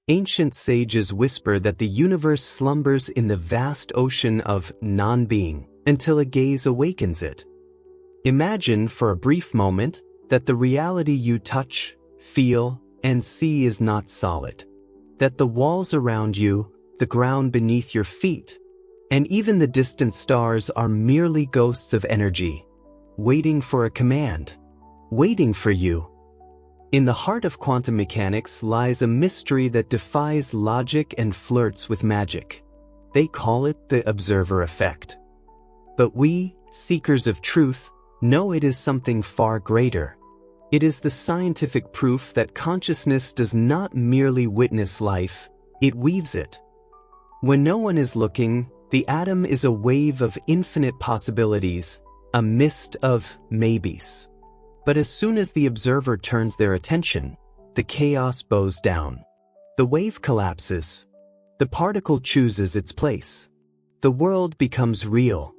Ancient sages whisper that the universe slumbers in the vast ocean of non-being until a gaze awakens it. Imagine for a brief moment that the reality you touch, feel, and see is not solid. That the walls around you, the ground beneath your feet, and even the distant stars are merely ghosts of energy, waiting for a command, waiting for you. In the heart of quantum mechanics lies a mystery that defies logic and flirts with magic. They call it the observer effect. But we, seekers of truth, know it is something far greater. It is the scientific proof that consciousness does not merely witness life, it weaves it. When no one is looking, the atom is a wave of infinite possibilities, a mist of maybes. But as soon as the observer turns their attention, the chaos bows down. The wave collapses. The particle chooses its place. The world becomes real.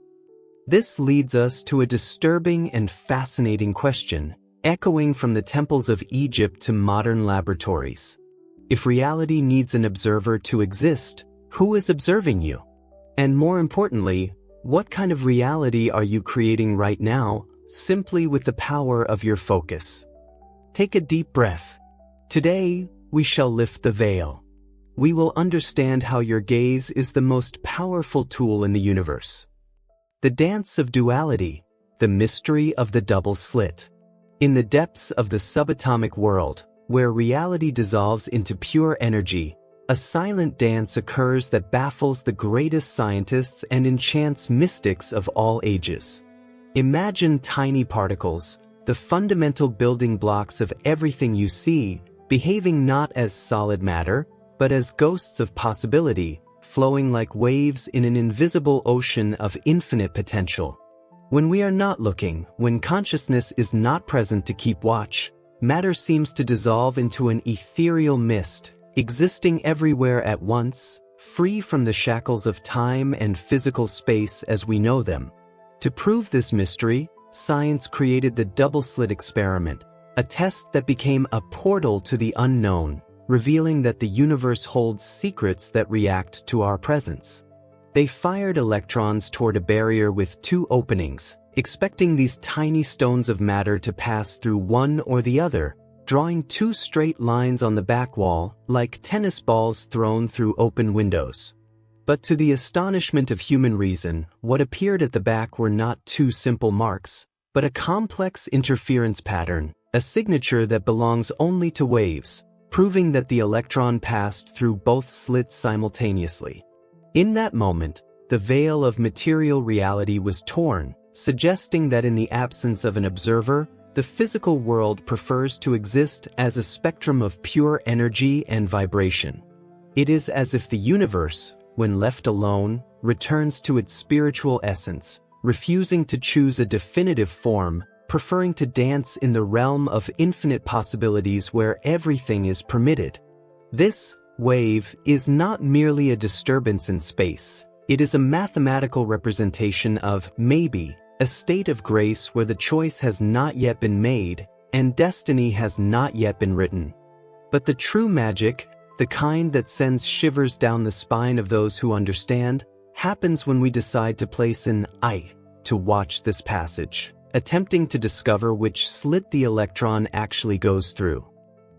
This leads us to a disturbing and fascinating question, echoing from the temples of Egypt to modern laboratories. If reality needs an observer to exist, who is observing you? And more importantly, what kind of reality are you creating right now, simply with the power of your focus? Take a deep breath. Today, we shall lift the veil. We will understand how your gaze is the most powerful tool in the universe. The dance of duality, the mystery of the double slit. In the depths of the subatomic world, where reality dissolves into pure energy, a silent dance occurs that baffles the greatest scientists and enchants mystics of all ages. Imagine tiny particles, the fundamental building blocks of everything you see, behaving not as solid matter, but as ghosts of possibility, flowing like waves in an invisible ocean of infinite potential. When we are not looking, when consciousness is not present to keep watch, matter seems to dissolve into an ethereal mist, existing everywhere at once, free from the shackles of time and physical space as we know them. To prove this mystery, science created the double-slit experiment, a test that became a portal to the unknown, revealing that the universe holds secrets that react to our presence. They fired electrons toward a barrier with two openings, expecting these tiny stones of matter to pass through one or the other, drawing two straight lines on the back wall, like tennis balls thrown through open windows. But to the astonishment of human reason, what appeared at the back were not two simple marks, but a complex interference pattern, a signature that belongs only to waves, proving that the electron passed through both slits simultaneously. In that moment, the veil of material reality was torn, suggesting that in the absence of an observer, the physical world prefers to exist as a spectrum of pure energy and vibration. It is as if the universe, when left alone, returns to its spiritual essence, refusing to choose a definitive form, preferring to dance in the realm of infinite possibilities where everything is permitted. This wave is not merely a disturbance in space, it is a mathematical representation of maybe, a state of grace where the choice has not yet been made, and destiny has not yet been written. But the true magic, the kind that sends shivers down the spine of those who understand, happens when we decide to place an eye to watch this passage, attempting to discover which slit the electron actually goes through.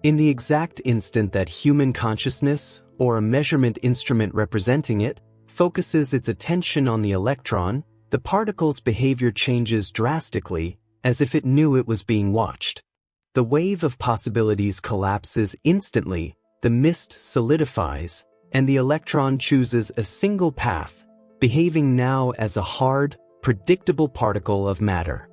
In the exact instant that human consciousness, or a measurement instrument representing it, focuses its attention on the electron, the particle's behavior changes drastically, as if it knew it was being watched. The wave of possibilities collapses instantly, the mist solidifies, and the electron chooses a single path, behaving now as a hard, predictable particle of matter.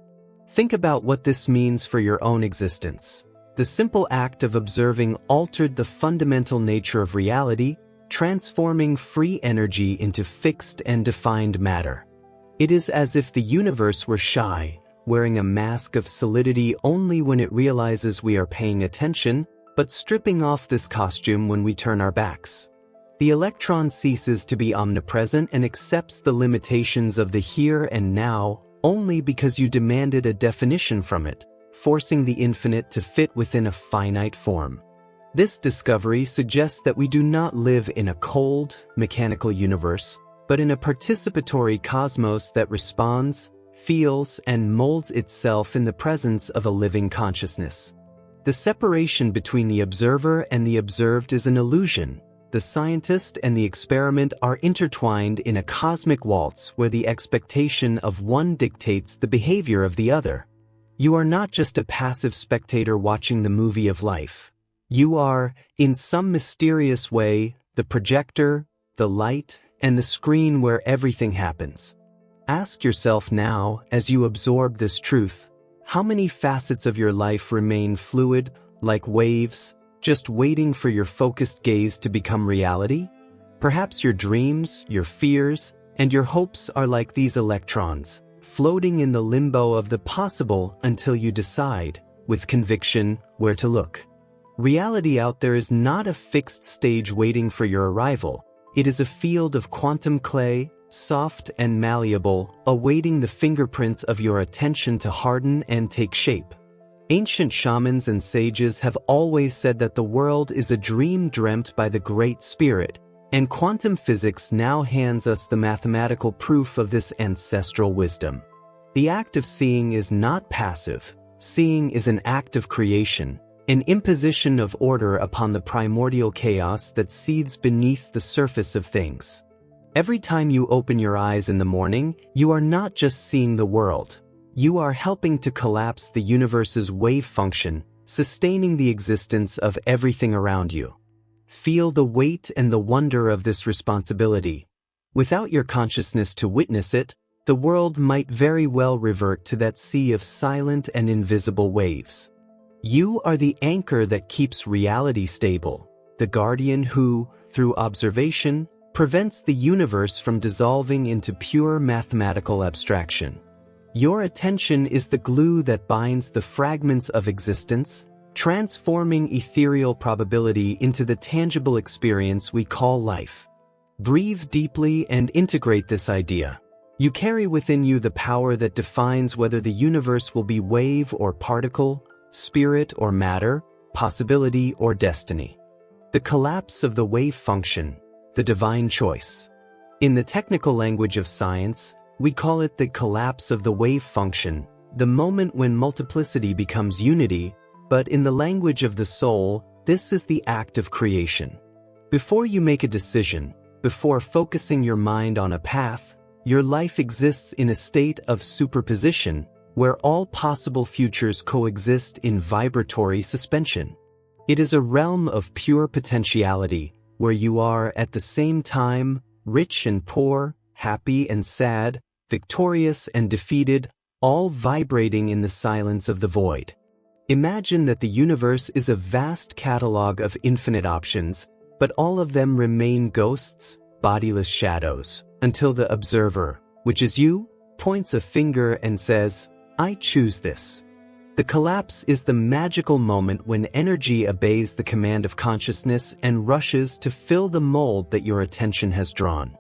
Think about what this means for your own existence. The simple act of observing altered the fundamental nature of reality, transforming free energy into fixed and defined matter. It is as if the universe were shy, wearing a mask of solidity only when it realizes we are paying attention, but stripping off this costume when we turn our backs. The electron ceases to be omnipresent and accepts the limitations of the here and now only because you demanded a definition from it, forcing the infinite to fit within a finite form. This discovery suggests that we do not live in a cold, mechanical universe, but in a participatory cosmos that responds, feels, and molds itself in the presence of a living consciousness. The separation between the observer and the observed is an illusion. The scientist and the experiment are intertwined in a cosmic waltz where the expectation of one dictates the behavior of the other. You are not just a passive spectator watching the movie of life. You are, in some mysterious way, the projector, the light, and the screen where everything happens. Ask yourself now, as you absorb this truth, how many facets of your life remain fluid, like waves, just waiting for your focused gaze to become reality? Perhaps your dreams, your fears, and your hopes are like these electrons, floating in the limbo of the possible until you decide, with conviction, where to look. Reality out there is not a fixed stage waiting for your arrival. It is a field of quantum clay, soft and malleable, awaiting the fingerprints of your attention to harden and take shape. Ancient shamans and sages have always said that the world is a dream dreamt by the Great Spirit, and quantum physics now hands us the mathematical proof of this ancestral wisdom. The act of seeing is not passive. Seeing is an act of creation, an imposition of order upon the primordial chaos that seethes beneath the surface of things. Every time you open your eyes in the morning, you are not just seeing the world. You are helping to collapse the universe's wave function, sustaining the existence of everything around you. Feel the weight and the wonder of this responsibility. Without your consciousness to witness it, the world might very well revert to that sea of silent and invisible waves. You are the anchor that keeps reality stable, the guardian who, through observation, prevents the universe from dissolving into pure mathematical abstraction. Your attention is the glue that binds the fragments of existence, transforming ethereal probability into the tangible experience we call life. Breathe deeply and integrate this idea. You carry within you the power that defines whether the universe will be wave or particle, spirit or matter, possibility or destiny. The collapse of the wave function, the divine choice. In the technical language of science, we call it the collapse of the wave function, the moment when multiplicity becomes unity, but in the language of the soul, this is the act of creation. Before you make a decision, before focusing your mind on a path, your life exists in a state of superposition, where all possible futures coexist in vibratory suspension. It is a realm of pure potentiality, where you are at the same time rich and poor, happy and sad, victorious and defeated, all vibrating in the silence of the void. Imagine that the universe is a vast catalog of infinite options, but all of them remain ghosts, bodiless shadows, until the observer, which is you, points a finger and says, "I choose this." The collapse is the magical moment when energy obeys the command of consciousness and rushes to fill the mold that your attention has drawn.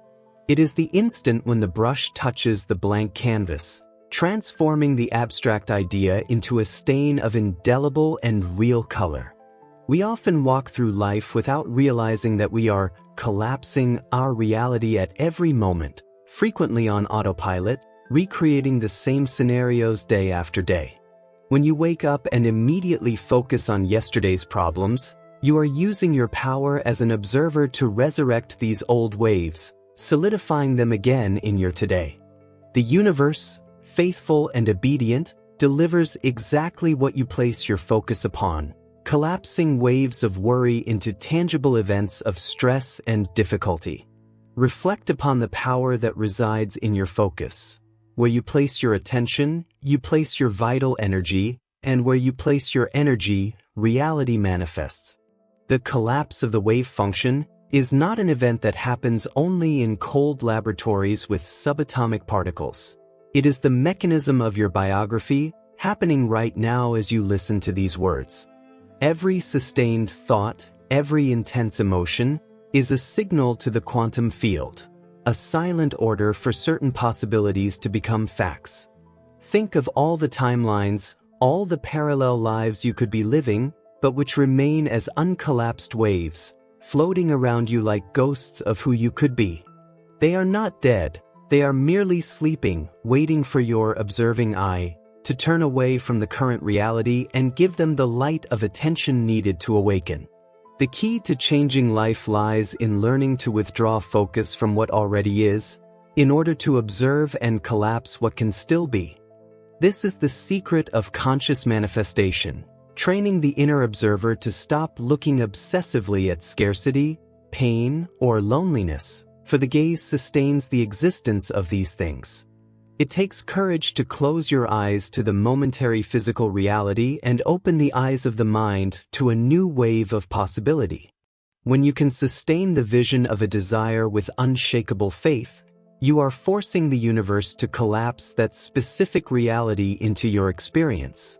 It is the instant when the brush touches the blank canvas, transforming the abstract idea into a stain of indelible and real color. We often walk through life without realizing that we are collapsing our reality at every moment, frequently on autopilot, recreating the same scenarios day after day. When you wake up and immediately focus on yesterday's problems, you are using your power as an observer to resurrect these old waves, solidifying them again in your today. The universe, faithful and obedient, delivers exactly what you place your focus upon, collapsing waves of worry into tangible events of stress and difficulty. Reflect upon the power that resides in your focus. Where you place your attention, you place your vital energy, and where you place your energy, reality manifests. The collapse of the wave function is not an event that happens only in cold laboratories with subatomic particles. It is the mechanism of your biography, happening right now as you listen to these words. Every sustained thought, every intense emotion, is a signal to the quantum field, a silent order for certain possibilities to become facts. Think of all the timelines, all the parallel lives you could be living, but which remain as uncollapsed waves, floating around you like ghosts of who you could be. They are not dead, they are merely sleeping, waiting for your observing eye to turn away from the current reality and give them the light of attention needed to awaken. The key to changing life lies in learning to withdraw focus from what already is, in order to observe and collapse what can still be. This is the secret of conscious manifestation, training the inner observer to stop looking obsessively at scarcity, pain, or loneliness, for the gaze sustains the existence of these things. It takes courage to close your eyes to the momentary physical reality and open the eyes of the mind to a new wave of possibility. When you can sustain the vision of a desire with unshakable faith, you are forcing the universe to collapse that specific reality into your experience.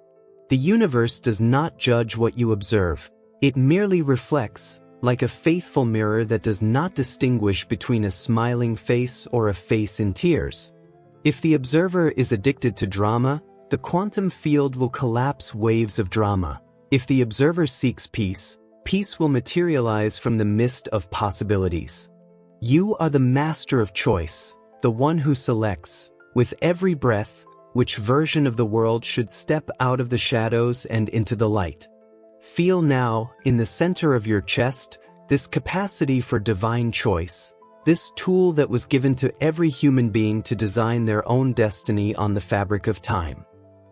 The universe does not judge what you observe, it merely reflects, like a faithful mirror that does not distinguish between a smiling face or a face in tears. If the observer is addicted to drama, the quantum field will collapse waves of drama. If the observer seeks peace, peace will materialize from the mist of possibilities. You are the master of choice, the one who selects, with every breath, which version of the world should step out of the shadows and into the light. Feel now, in the center of your chest, this capacity for divine choice, this tool that was given to every human being to design their own destiny on the fabric of time.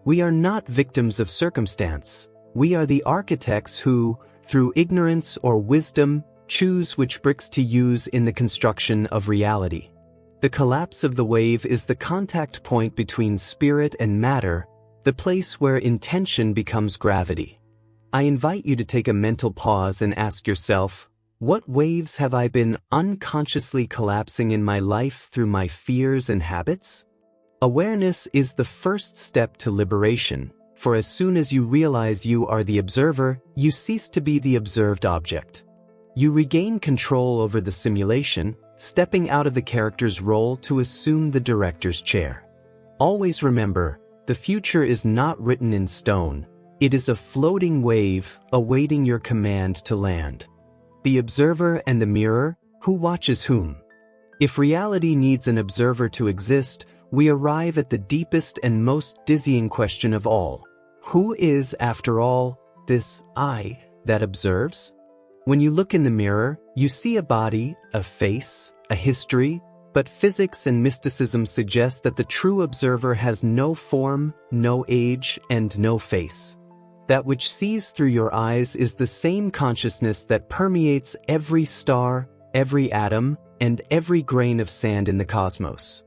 We are not victims of circumstance. We are the architects who, through ignorance or wisdom, choose which bricks to use in the construction of reality. The collapse of the wave is the contact point between spirit and matter, the place where intention becomes gravity. I invite you to take a mental pause and ask yourself, what waves have I been unconsciously collapsing in my life through my fears and habits? Awareness is the first step to liberation, for as soon as you realize you are the observer, you cease to be the observed object. You regain control over the simulation, stepping out of the character's role to assume the director's chair. Always remember, the future is not written in stone. It is a floating wave awaiting your command to land. The observer and the mirror, who watches whom? If reality needs an observer to exist, we arrive at the deepest and most dizzying question of all. Who is, after all, this I that observes? When you look in the mirror, you see a body, a face, a history, but physics and mysticism suggest that the true observer has no form, no age, and no face. That which sees through your eyes is the same consciousness that permeates every star, every atom, and every grain of sand in the cosmos.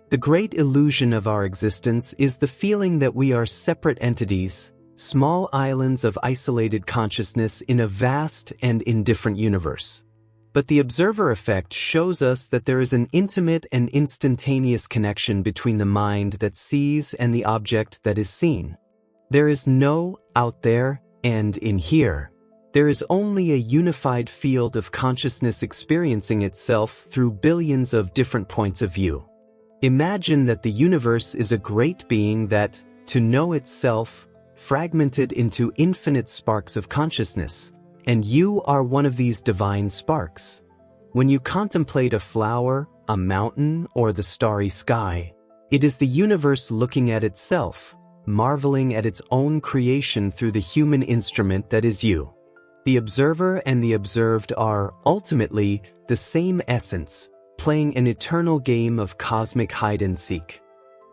The great illusion of our existence is the feeling that we are separate entities, small islands of isolated consciousness in a vast and indifferent universe. But the observer effect shows us that there is an intimate and instantaneous connection between the mind that sees and the object that is seen. There is no out there and in here. There is only a unified field of consciousness experiencing itself through billions of different points of view. Imagine that the universe is a great being that, to know itself, fragmented into infinite sparks of consciousness, and you are one of these divine sparks. When you contemplate a flower, a mountain, or the starry sky, it is the universe looking at itself, marveling at its own creation through the human instrument that is you. The observer and the observed are, ultimately, the same essence, playing an eternal game of cosmic hide-and-seek.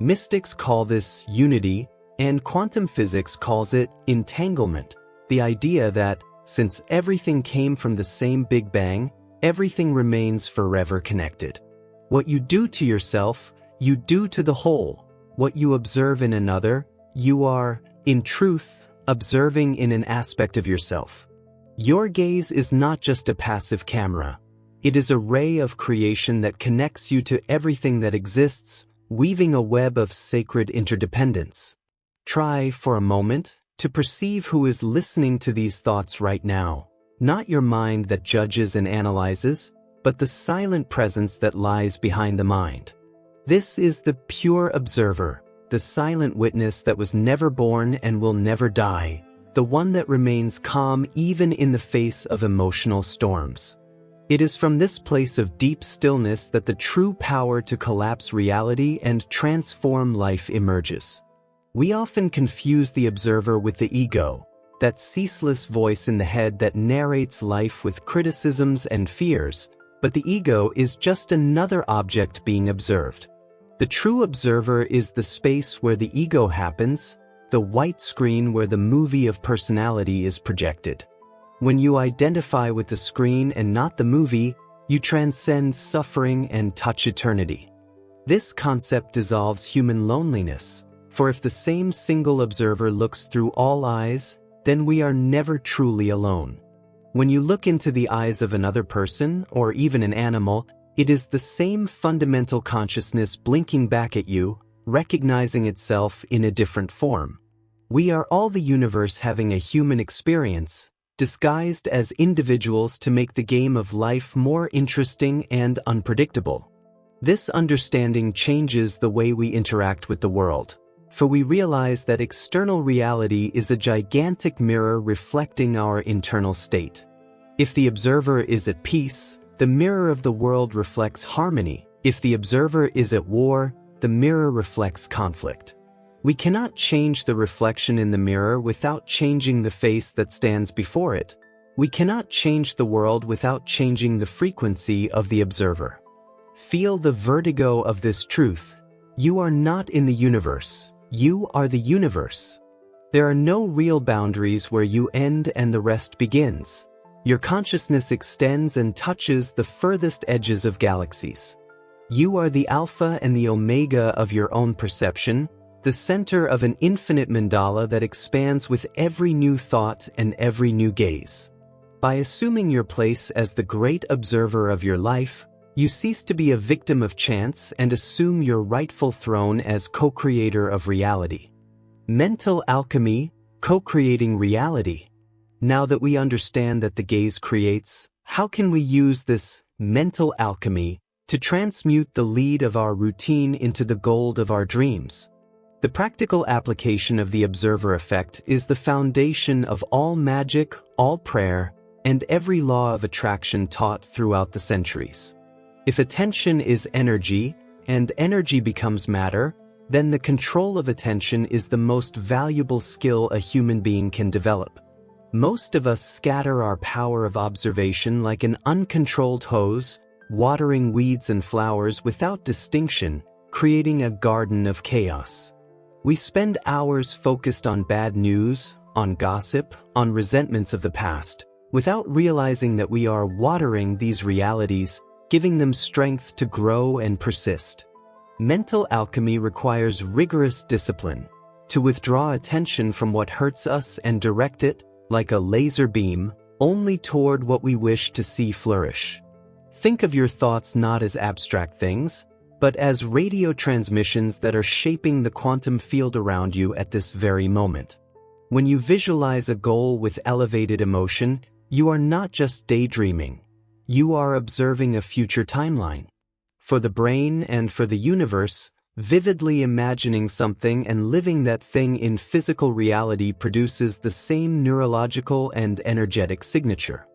Mystics call this unity, and quantum physics calls it entanglement, the idea that, since everything came from the same Big Bang, everything remains forever connected. What you do to yourself, you do to the whole. What you observe in another, you are, in truth, observing in an aspect of yourself. Your gaze is not just a passive camera. It is a ray of creation that connects you to everything that exists, weaving a web of sacred interdependence. Try, for a moment, to perceive who is listening to these thoughts right now. Not your mind that judges and analyzes, but the silent presence that lies behind the mind. This is the pure observer, the silent witness that was never born and will never die, the one that remains calm even in the face of emotional storms. It is from this place of deep stillness that the true power to collapse reality and transform life emerges. We often confuse the observer with the ego, that ceaseless voice in the head that narrates life with criticisms and fears, but the ego is just another object being observed. The true observer is the space where the ego happens, the white screen where the movie of personality is projected. When you identify with the screen and not the movie, you transcend suffering and touch eternity. This concept dissolves human loneliness, for if the same single observer looks through all eyes, then we are never truly alone. When you look into the eyes of another person, or even an animal, it is the same fundamental consciousness blinking back at you, recognizing itself in a different form. We are all the universe having a human experience, disguised as individuals to make the game of life more interesting and unpredictable. This understanding changes the way we interact with the world, for we realize that external reality is a gigantic mirror reflecting our internal state. If the observer is at peace, the mirror of the world reflects harmony. If the observer is at war, the mirror reflects conflict. We cannot change the reflection in the mirror without changing the face that stands before it. We cannot change the world without changing the frequency of the observer. Feel the vertigo of this truth. You are not in the universe. You are the universe. There are no real boundaries where you end and the rest begins. Your consciousness extends and touches the furthest edges of galaxies. You are the alpha and the omega of your own perception, the center of an infinite mandala that expands with every new thought and every new gaze. By assuming your place as the great observer of your life, you cease to be a victim of chance and assume your rightful throne as co-creator of reality. Mental alchemy, co-creating reality. Now that we understand that the gaze creates, how can we use this mental alchemy to transmute the lead of our routine into the gold of our dreams? The practical application of the observer effect is the foundation of all magic, all prayer, and every law of attraction taught throughout the centuries. If attention is energy, and energy becomes matter, then the control of attention is the most valuable skill a human being can develop. Most of us scatter our power of observation like an uncontrolled hose, watering weeds and flowers without distinction, creating a garden of chaos. We spend hours focused on bad news, on gossip, on resentments of the past, without realizing that we are watering these realities, giving them strength to grow and persist. Mental alchemy requires rigorous discipline, to withdraw attention from what hurts us and direct it, like a laser beam, only toward what we wish to see flourish. Think of your thoughts not as abstract things, but as radio transmissions that are shaping the quantum field around you at this very moment. When you visualize a goal with elevated emotion, you are not just daydreaming. You are observing a future timeline. For the brain and for the universe, vividly imagining something and living that thing in physical reality produces the same neurological and energetic signature.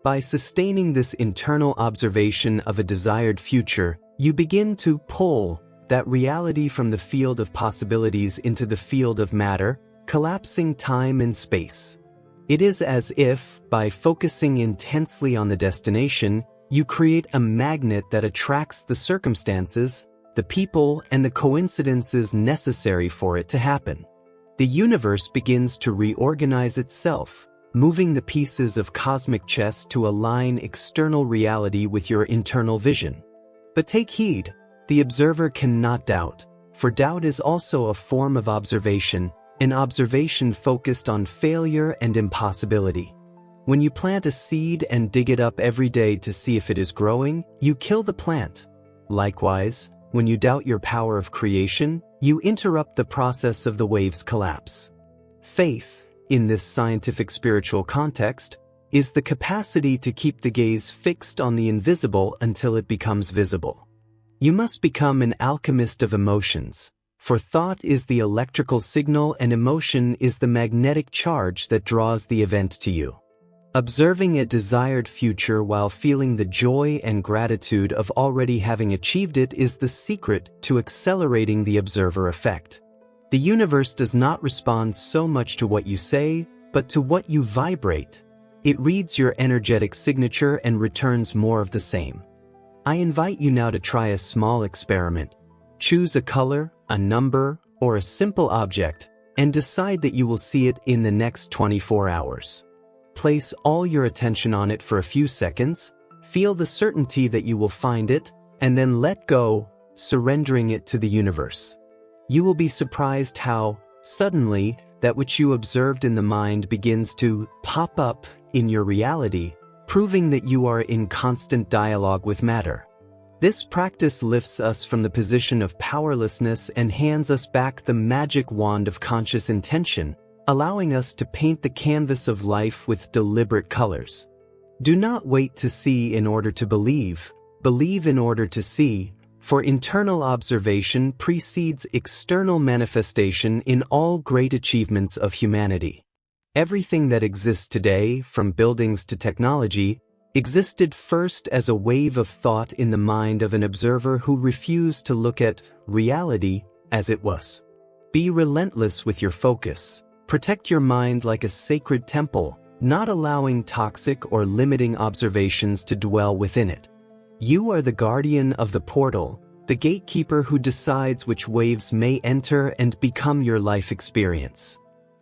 By sustaining this internal observation of a desired future, you begin to pull that reality from the field of possibilities into the field of matter, collapsing time and space. It is as if, by focusing intensely on the destination, you create a magnet that attracts the circumstances, the people, and the coincidences necessary for it to happen. The universe begins to reorganize itself, moving the pieces of cosmic chess to align external reality with your internal vision. But take heed, the observer cannot doubt, for doubt is also a form of observation, an observation focused on failure and impossibility. When you plant a seed and dig it up every day to see if it is growing, you kill the plant. Likewise, when you doubt your power of creation, you interrupt the process of the wave's collapse. Faith, in this scientific spiritual context, is the capacity to keep the gaze fixed on the invisible until it becomes visible. You must become an alchemist of emotions, For thought is the electrical signal and emotion is the magnetic charge that draws the event to you. Observing a desired future while feeling the joy and gratitude of already having achieved it is the secret to accelerating the observer effect. The universe does not respond so much to what you say, but to what you vibrate. It reads your energetic signature and returns more of the same. I invite you now to try a small experiment. Choose a color, a number, or a simple object, and decide that you will see it in the next 24 hours. Place all your attention on it for a few seconds, feel the certainty that you will find it, and then let go, surrendering it to the universe. You will be surprised how, suddenly, that which you observed in the mind begins to pop up in your reality, proving that you are in constant dialogue with matter. This practice lifts us from the position of powerlessness and hands us back the magic wand of conscious intention, allowing us to paint the canvas of life with deliberate colors. Do not wait to see in order to believe, believe in order to see, for internal observation precedes external manifestation in all great achievements of humanity. Everything that exists today, from buildings to technology, existed first as a wave of thought in the mind of an observer who refused to look at reality as it was. Be relentless with your focus. Protect your mind like a sacred temple, not allowing toxic or limiting observations to dwell within it. You are the guardian of the portal, the gatekeeper who decides which waves may enter and become your life experience.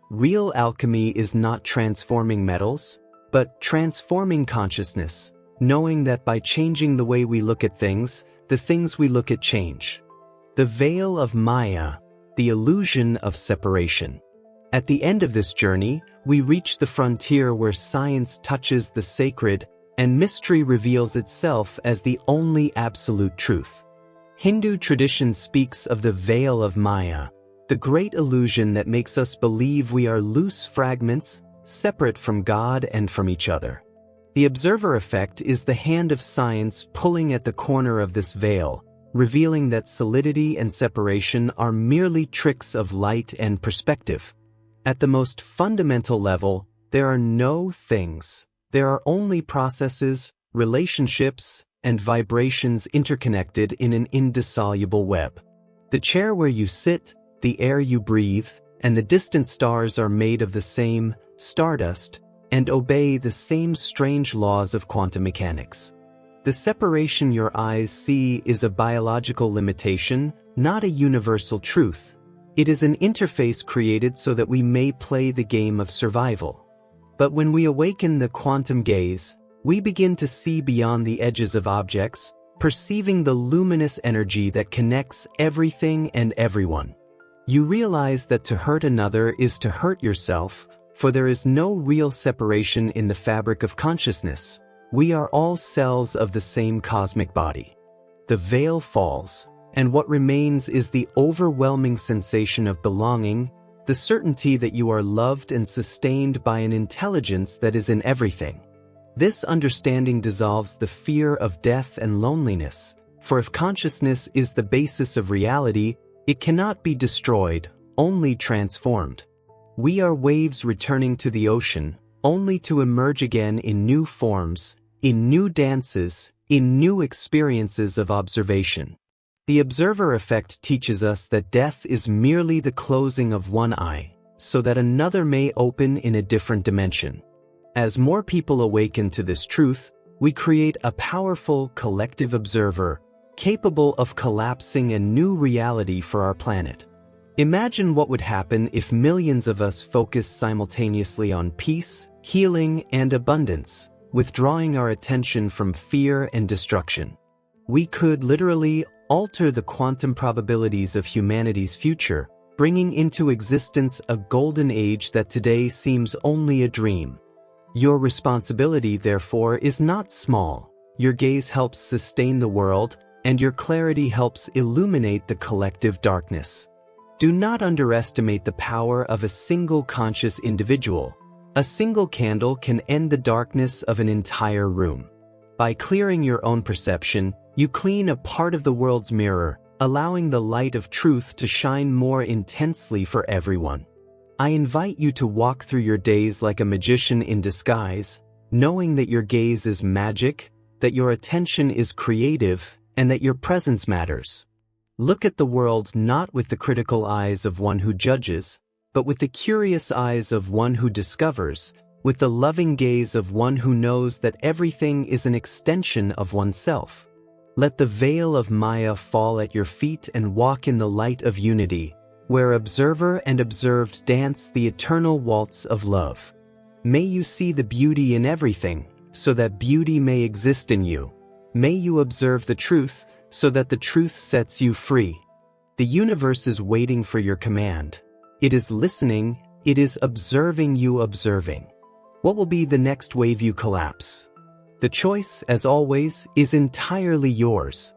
Real alchemy is not transforming metals, but transforming consciousness, knowing that by changing the way we look at things, the things we look at change. The veil of Maya, the illusion of separation. At the end of this journey, we reach the frontier where science touches the sacred and mystery reveals itself as the only absolute truth. Hindu tradition speaks of the veil of Maya, the great illusion that makes us believe we are loose fragments, separate from God and from each other. The observer effect is the hand of science pulling at the corner of this veil, revealing that solidity and separation are merely tricks of light and perspective. At the most fundamental level, there are no things. There are only processes, relationships, and vibrations interconnected in an indissoluble web. The chair where you sit, the air you breathe, and the distant stars are made of the same stardust and obey the same strange laws of quantum mechanics. The separation your eyes see is a biological limitation, not a universal truth. It is an interface created so that we may play the game of survival. But when we awaken the quantum gaze, we begin to see beyond the edges of objects, perceiving the luminous energy that connects everything and everyone. You realize that to hurt another is to hurt yourself, for there is no real separation in the fabric of consciousness. We are all cells of the same cosmic body. The veil falls, and what remains is the overwhelming sensation of belonging, the certainty that you are loved and sustained by an intelligence that is in everything. This understanding dissolves the fear of death and loneliness, for if consciousness is the basis of reality, it cannot be destroyed, only transformed. We are waves returning to the ocean, only to emerge again in new forms, in new dances, in new experiences of observation. The observer effect teaches us that death is merely the closing of one eye, so that another may open in a different dimension. As more people awaken to this truth, we create a powerful collective observer, capable of collapsing a new reality for our planet. Imagine what would happen if millions of us focused simultaneously on peace, healing, and abundance, withdrawing our attention from fear and destruction. We could literally alter the quantum probabilities of humanity's future, bringing into existence a golden age that today seems only a dream. Your responsibility, therefore, is not small. Your gaze helps sustain the world, and your clarity helps illuminate the collective darkness. Do not underestimate the power of a single conscious individual. A single candle can end the darkness of an entire room. By clearing your own perception, you clean a part of the world's mirror, allowing the light of truth to shine more intensely for everyone. I invite you to walk through your days like a magician in disguise, knowing that your gaze is magic, that your attention is creative, and that your presence matters. Look at the world not with the critical eyes of one who judges, but with the curious eyes of one who discovers, with the loving gaze of one who knows that everything is an extension of oneself. Let the veil of Maya fall at your feet and walk in the light of unity, where observer and observed dance the eternal waltz of love. May you see the beauty in everything, so that beauty may exist in you. May you observe the truth, so that the truth sets you free. The universe is waiting for your command. It is listening, it is observing you observing. What will be the next wave you collapse? The choice, as always, is entirely yours.